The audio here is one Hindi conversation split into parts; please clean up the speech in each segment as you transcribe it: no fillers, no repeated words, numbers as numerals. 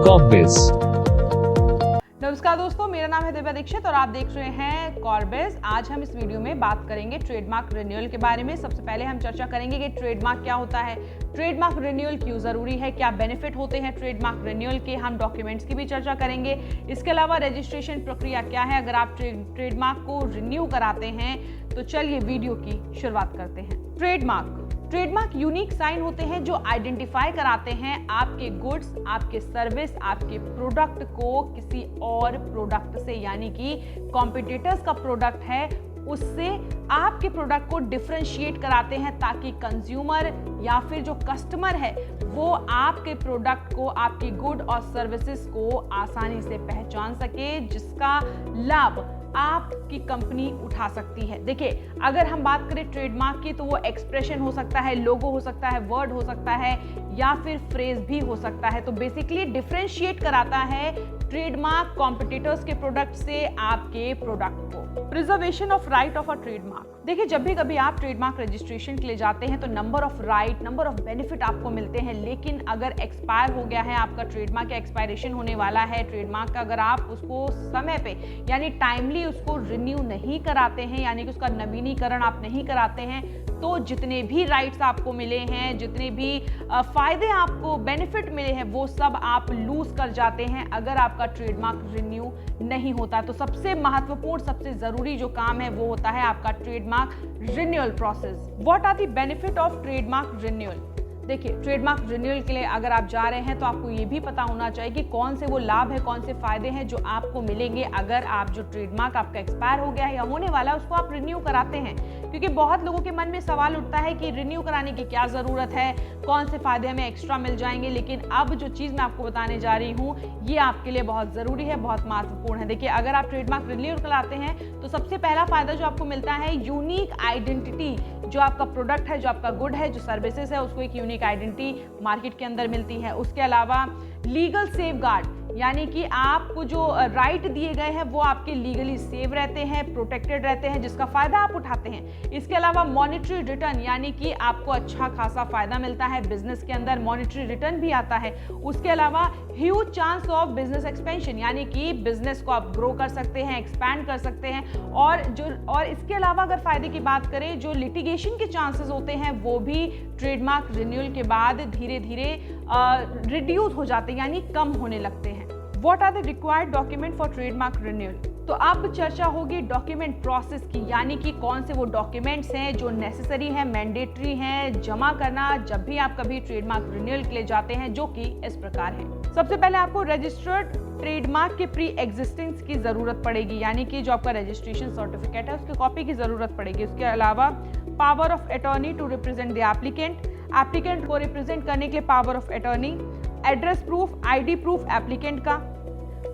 कॉर्बिस। नमस्कार दोस्तों, मेरा नाम है दिव्या दीक्षित और आप देख रहे हैं कॉर्बिस। आज हम इस वीडियो में बात करेंगे ट्रेडमार्क रिन्यूअल के बारे में। सबसे पहले हम चर्चा करेंगे कि ट्रेडमार्क क्या होता है, ट्रेडमार्क रिन्यूअल क्यों जरूरी है, क्या बेनिफिट होते हैं ट्रेडमार्क रिन्यूअल के। हम डॉक्यूमेंट्स की भी चर्चा करेंगे। इसके अलावा रजिस्ट्रेशन प्रक्रिया क्या है अगर आप ट्रेडमार्क को रिन्यू कराते हैं। तो चलिए वीडियो की शुरुआत करते हैं। ट्रेडमार्क यूनिक साइन होते हैं जो आइडेंटिफाई कराते हैं आपके गुड्स, आपके सर्विस, आपके प्रोडक्ट को किसी और प्रोडक्ट से, यानी कि कॉम्पिटिटर्स का प्रोडक्ट है उससे आपके प्रोडक्ट को डिफरेंशिएट कराते हैं ताकि कंज्यूमर या फिर जो कस्टमर है वो आपके प्रोडक्ट को, आपकी गुड और सर्विसेज को आसानी से पहचान सके, जिसका लाभ आपकी कंपनी उठा सकती है। देखिए, अगर हम बात करें ट्रेडमार्क की तो वो एक्सप्रेशन हो सकता है, लोगो हो सकता है, वर्ड हो सकता है या फिर फ्रेज भी हो सकता है। तो बेसिकली डिफरेंशिएट कराता है ट्रेडमार्क कॉम्पिटिटर्स के प्रोडक्ट से आपके प्रोडक्ट को। Preservation of right of a trademark. देखिए, जब भी कभी आप ट्रेडमार्क रजिस्ट्रेशन के लिए जाते हैं तो number of right, number of benefit आपको मिलते हैं, लेकिन अगर एक्सपायर हो गया है आपका ट्रेडमार्क या एक्सपायरेशन होने वाला है ट्रेडमार्क का, अगर आप उसको समय पे यानी टाइमली उसको रिन्यू नहीं कराते हैं, यानी कि उसका नवीनीकरण आप नहीं कराते हैं, तो जितने भी राइट्स आपको मिले हैं, जितने भी फायदे आपको बेनिफिट मिले हैं, वो सब आप लूज कर जाते हैं अगर आपका ट्रेडमार्क रिन्यू नहीं होता। तो सबसे महत्वपूर्ण, सबसे जरूरी जो काम है वो होता है आपका trademark renewal process. What are the benefit of trademark renewal? देखिए, ट्रेडमार्क रिन्यूअल के लिए अगर आप जा रहे हैं तो आपको ये भी पता होना चाहिए कि कौन से वो लाभ है, कौन से फायदे हैं जो आपको मिलेंगे अगर आप जो ट्रेडमार्क आपका एक्सपायर हो गया है या होने वाला है उसको आप रिन्यू कराते हैं। क्योंकि बहुत लोगों के मन में सवाल उठता है कि रिन्यू कराने की क्या जरूरत है, कौन से फायदे हमें एक्स्ट्रा मिल जाएंगे। लेकिन अब जो चीज मैं आपको बताने जा रही हूँ ये आपके लिए बहुत जरूरी है, बहुत महत्वपूर्ण है। देखिए, अगर आप ट्रेडमार्क रिन्यू कराते हैं तो सबसे पहला फायदा जो आपको मिलता है, यूनिक आइडेंटिटी। जो आपका प्रोडक्ट है, जो आपका गुड है, जो सर्विसेज है, उसको एक यूनिक आइडेंटिटी मार्केट के अंदर मिलती है। उसके अलावा लीगल सेफगार्ड, यानी कि आपको जो राइट दिए गए हैं वो आपके लीगली सेव रहते हैं, प्रोटेक्टेड रहते हैं, जिसका फायदा आप उठाते हैं। इसके अलावा मॉनेटरी रिटर्न, यानी कि आपको अच्छा खासा फायदा मिलता है, बिजनेस के अंदर मॉनेटरी रिटर्न भी आता है। उसके अलावा huge chance of business expansion, यानी कि बिजनेस को आप ग्रो कर सकते हैं, एक्सपैंड कर सकते हैं। और इसके अलावा अगर फायदे की बात करें, जो लिटिगेशन के चांसेस होते हैं वो भी ट्रेडमार्क रिन्यूअल के बाद धीरे धीरे रिड्यूस हो जाते हैं, यानी कम होने लगते हैं। What are the required document for trademark renewal? तो अब चर्चा होगी डॉक्यूमेंट प्रोसेस की, यानी कि कौन से वो डॉक्यूमेंट्स हैं जो नेसेसरी हैं, मैंडेटरी हैं जमा करना जब भी आप कभी ट्रेडमार्क रिन्यूअल के लिए जाते हैं, जो कि इस प्रकार है। सबसे पहले आपको रजिस्टर्ड ट्रेडमार्क के प्री एग्जिस्टेंस की जरूरत पड़ेगी, यानी कि जो आपका रजिस्ट्रेशन सर्टिफिकेट है उसकी कॉपी की जरूरत पड़ेगी। उसके अलावा power of attorney to represent the applicant को रिप्रेजेंट करने के लिए power of attorney, address proof, ID proof applicant का,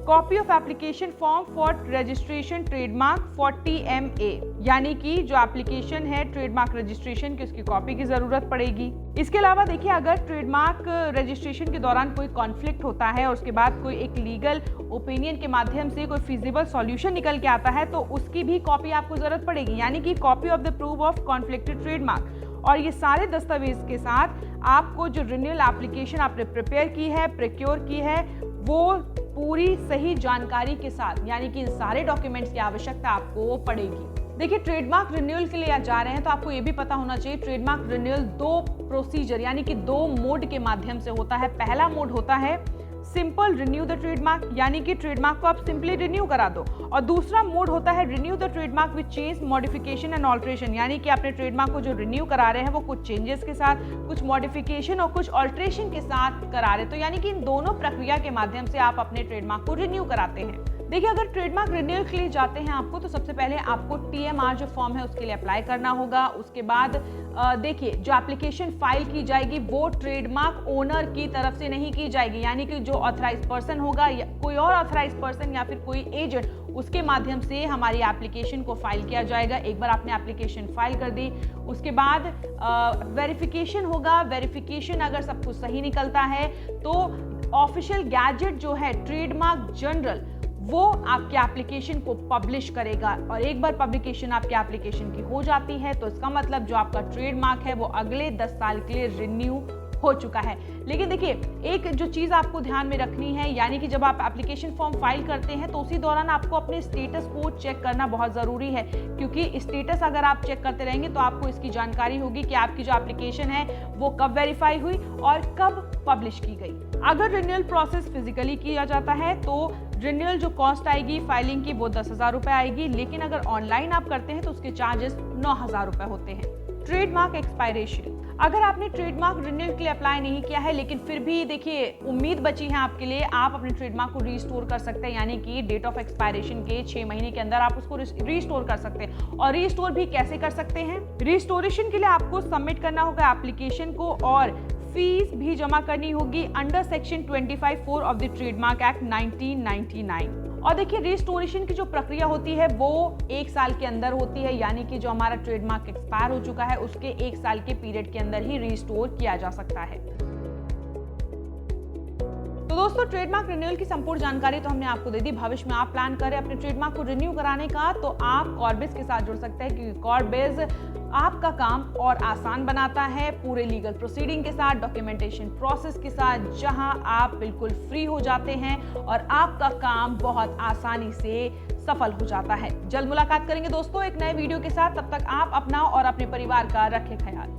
copy of application form for registration trademark for TMA, यानी कि जो एप्लीकेशन है ट्रेडमार्क रजिस्ट्रेशन की उसकी कॉपी की जरूरत पड़ेगी। इसके अलावा देखिए, अगर ट्रेडमार्क रजिस्ट्रेशन के दौरान कोई कॉन्फ्लिक्ट होता है और उसके बाद कोई एक लीगल ओपिनियन के माध्यम से कोई फिजिबल सॉल्यूशन निकल के आता है तो उसकी भी कॉपी आपको जरूरत पड़ेगी, यानी कि copy of the proof of conflicted trademark. और ये सारे दस्तावेज के साथ आपको जो रिन्यूअल एप्लीकेशन आपने प्रिपेयर की है, प्रिक्योर की है, वो पूरी सही जानकारी के साथ, यानी कि इन सारे डॉक्यूमेंट्स की आवश्यकता आपको पड़ेगी। देखिए, ट्रेडमार्क रिन्यूअल के लिए आप जा रहे हैं तो आपको ये भी पता होना चाहिए ट्रेडमार्क रिन्यूअल दो प्रोसीजर यानी कि दो मोड के माध्यम से होता है। पहला मोड होता है सिंपल रिन्यू द ट्रेडमार्क, यानी कि ट्रेडमार्क को आप सिंपली रिन्यू करा दो। और दूसरा मोड होता है renew the trademark with change, modification and alteration, यानी कि आपने ट्रेडमार्क को जो रिन्यू करा रहे हैं वो कुछ चेंजेस के साथ, कुछ मॉडिफिकेशन और कुछ ऑल्ट्रेशन के साथ करा रहे हैं। तो यानी कि इन दोनों प्रक्रिया के माध्यम से आप अपने ट्रेडमार्क को रिन्यू कराते हैं। देखिए, अगर ट्रेडमार्क रिन्यूअल के लिए जाते हैं आपको तो सबसे पहले आपको TMR जो फॉर्म है उसके लिए अप्लाई करना होगा। उसके बाद देखिए, जो एप्लीकेशन फाइल की जाएगी वो ट्रेडमार्क ओनर की तरफ से नहीं की जाएगी, यानी कि जो ऑथराइज पर्सन होगा या कोई और ऑथराइज पर्सन या फिर कोई एजेंट, उसके माध्यम से हमारी एप्लीकेशन को फाइल किया जाएगा। एक बार आपने एप्लीकेशन फाइल कर दी, उसके बाद वेरिफिकेशन होगा। वेरिफिकेशन अगर सब कुछ सही निकलता है तो ऑफिशियल गैजेट जो है ट्रेडमार्क जनरल वो आपके एप्लीकेशन को पब्लिश करेगा। और एक बार पब्लिकेशन आपके एप्लीकेशन की हो जाती है तो इसका मतलब जो आपका ट्रेडमार्क है वो अगले 10 साल के लिए रिन्यू हो चुका है। लेकिन देखिए, एक जो चीज़ आपको ध्यान में रखनी है, यानी कि जब आप एप्लीकेशन फॉर्म फाइल करते हैं तो उसी दौरान आपको अपने स्टेटस को चेक करना बहुत ज़रूरी है, क्योंकि स्टेटस अगर आप चेक करते रहेंगे तो आपको इसकी जानकारी होगी कि आपकी जो एप्लीकेशन है वो कब वेरीफाई हुई और कब पब्लिश की गई। अगर रिन्यूअल प्रोसेस फिजिकली किया जाता है तो रिन्यूअल जो कॉस्ट आएगी फाइलिंग की वो 10,000 रुपये आएगी, लेकिन अगर ऑनलाइन आप करते हैं तो उसके चार्जेस 9,000 रुपये होते हैं। ट्रेडमार्क एक्सपायरेशन, अगर आपने ट्रेडमार्क रिन्यूअल के लिए अप्लाई नहीं किया है लेकिन फिर भी देखिए उम्मीद बची है आपके लिए, आप अपने ट्रेडमार्क को रीस्टोर कर सकते हैं, यानी कि डेट ऑफ एक्सपायरेशन के 6 महीने के अंदर आप उसको रीस्टोर कर सकते हैं। और रीस्टोर भी कैसे कर सकते हैं? रीस्टोरेशन के लिए आपको सबमिट करना होगा एप्लीकेशन को और फीस भी जमा करनी होगी under section 25(4) of the trademark act 1999। और देखिए, रिस्टोरेशन की जो प्रक्रिया होती है वो 1 साल के अंदर होती है, यानी कि जो हमारा ट्रेडमार्क एक्सपायर हो चुका है उसके 1 साल के पीरियड के अंदर ही रिस्टोर किया जा सकता है। तो दोस्तों, ट्रेडमार्क रिन्यूअल की संपूर्ण जानकारी तो हमने आपको दे दी। भविष्य में आप प्लान करें अपने ट्रेडमार्क को रिन्यू कराने का तो आप कॉर्बिस के साथ जुड़ सकते हैं, क्योंकि कॉर्बिस आपका काम और आसान बनाता है, पूरे लीगल प्रोसीडिंग के साथ, डॉक्यूमेंटेशन प्रोसेस के साथ, जहां आप बिल्कुल फ्री हो जाते हैं और आपका काम बहुत आसानी से सफल हो जाता है। जल्द मुलाकात करेंगे दोस्तों एक नए वीडियो के साथ, तब तक आप अपना और अपने परिवार का रखें ख्याल।